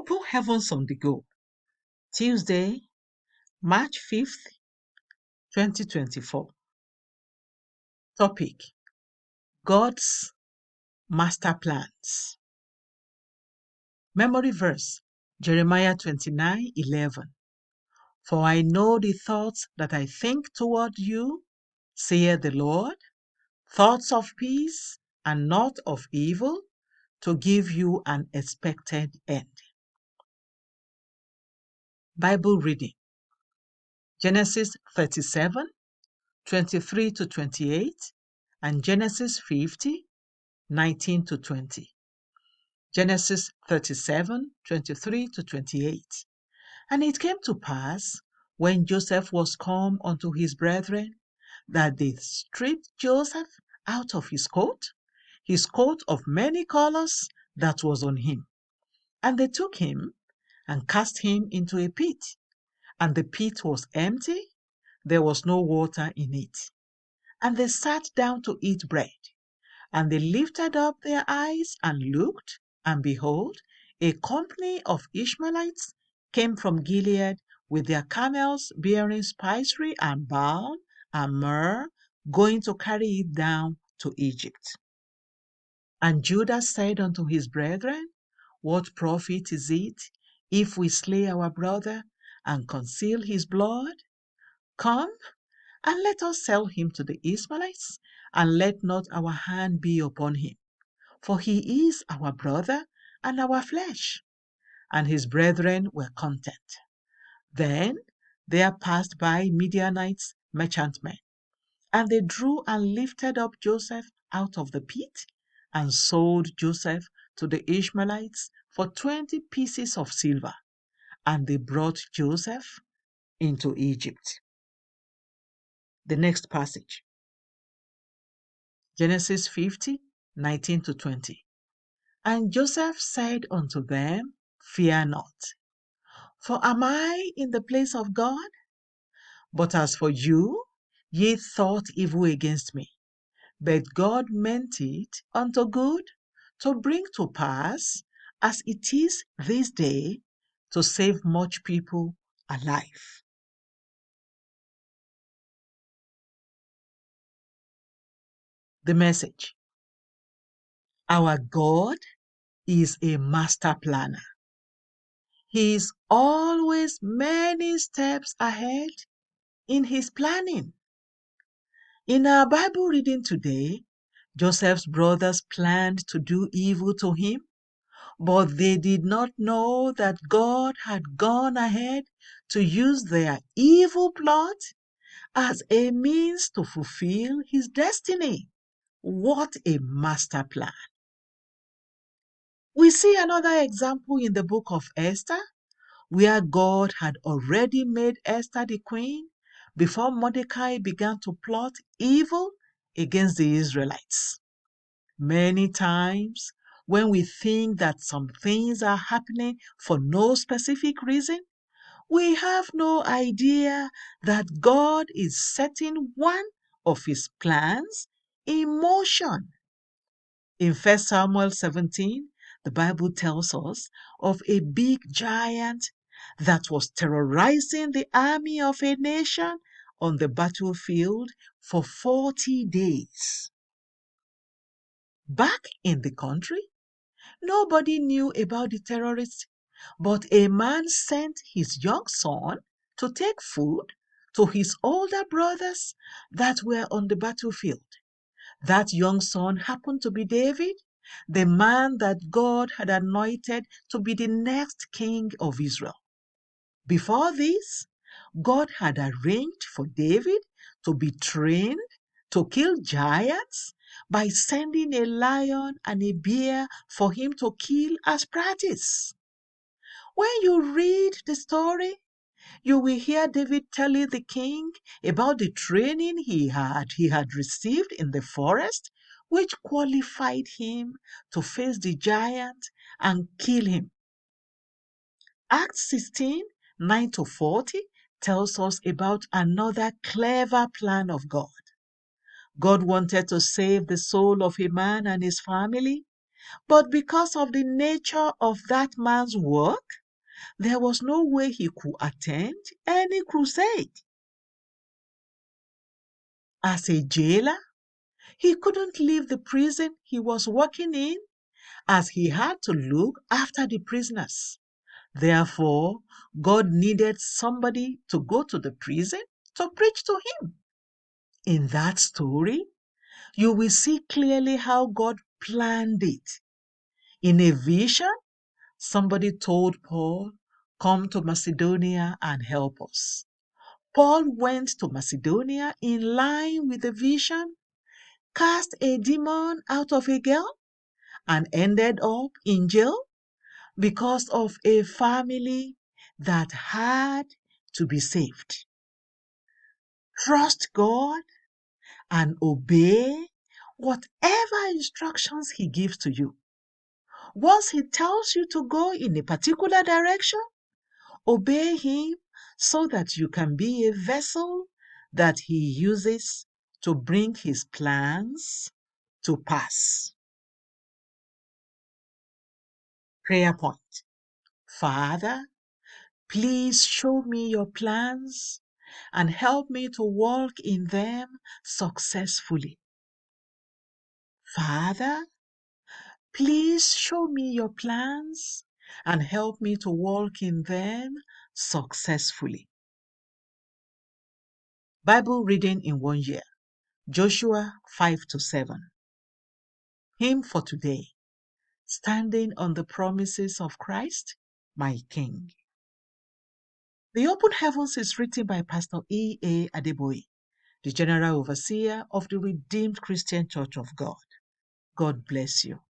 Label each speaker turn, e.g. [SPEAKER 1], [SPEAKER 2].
[SPEAKER 1] Open Heavens on the Go, Tuesday, March 5th, 2024. Topic: God's Masterplans. Memory verse: Jeremiah 29:11. For I know the thoughts that I think toward you, saith the Lord, thoughts of peace and not of evil, to give you an expected end. Bible reading: Genesis 37, 23 to 28, and Genesis 50, 19 to 20. Genesis 37, 23 to 28. And it came to pass, when Joseph was come unto his brethren, that they stripped Joseph out of his coat of many colors that was on him. And they took him and cast him into a pit. And the pit was empty, there was no water in it. And they sat down to eat bread. And they lifted up their eyes and looked, and behold, a company of Ishmaelites came from Gilead with their camels bearing spicery and balm and myrrh, going to carry it down to Egypt. And Judah said unto his brethren, What profit is it if we slay our brother and conceal his blood? Come, and let us sell him to the Ishmaelites, and let not our hand be upon him. For he is our brother and our flesh. And his brethren were content. Then there passed by Midianites merchantmen, and they drew and lifted up Joseph out of the pit, and sold Joseph to the Ishmaelites for 20 pieces of silver. And they brought Joseph into Egypt. The next passage, Genesis 50, 19 to 20. And Joseph said unto them, Fear not, for am I in the place of God? But as for you, ye thought evil against me, but God meant it unto good, to bring to pass, as it is this day, to save much people alive. The message: our God is a master planner. He is always many steps ahead in his planning. In our Bible reading today, Joseph's brothers planned to do evil to him, but they did not know that God had gone ahead to use their evil plot as a means to fulfill his destiny. What a master plan! We see another example in the book of Esther, where God had already made Esther the queen before Mordecai began to plot evil against the Israelites. Many times, when we think that some things are happening for no specific reason, we have no idea that God is setting one of his plans in motion. In 1 Samuel 17, the Bible tells us of a big giant that was terrorizing the army of a nation on the battlefield for 40 days. Back in the country, nobody knew about the terrorists, but a man sent his young son to take food to his older brothers that were on the battlefield. That young son happened to be David, the man that God had anointed to be the next king of Israel. Before this, God had arranged for David to be trained to kill giants by sending a lion and a bear for him to kill as practice. When you read the story, you will hear David telling the king about the training he had received in the forest, which qualified him to face the giant and kill him. Acts 16, 9 to 40 tells us about another clever plan of God. God wanted to save the soul of a man and his family, But because of the nature of that man's work, there was no way he could attend any crusade. As a jailer, he couldn't leave the prison he was working in, as he had to look after the prisoners. Therefore, God needed somebody to go to the prison to preach to him. In that story, you will see clearly how God planned it. In a vision, somebody told Paul, "Come to Macedonia and help us." Paul went to Macedonia in line with the vision, cast a demon out of a girl, and ended up in jail because of a family that had to be saved. Trust God and obey whatever instructions He gives to you. Once He tells you to go in a particular direction, obey Him so that you can be a vessel that He uses to bring His plans to pass. Prayer point. Father, please show me your plans and help me to walk in them successfully. Father, please show me your plans and help me to walk in them successfully. Bible reading in 1 year. Joshua 5-7. Hymn for today. Standing on the promises of Christ, my King. The Open Heavens is written by Pastor E.A. Adeboye, the General Overseer of the Redeemed Christian Church of God. God bless you.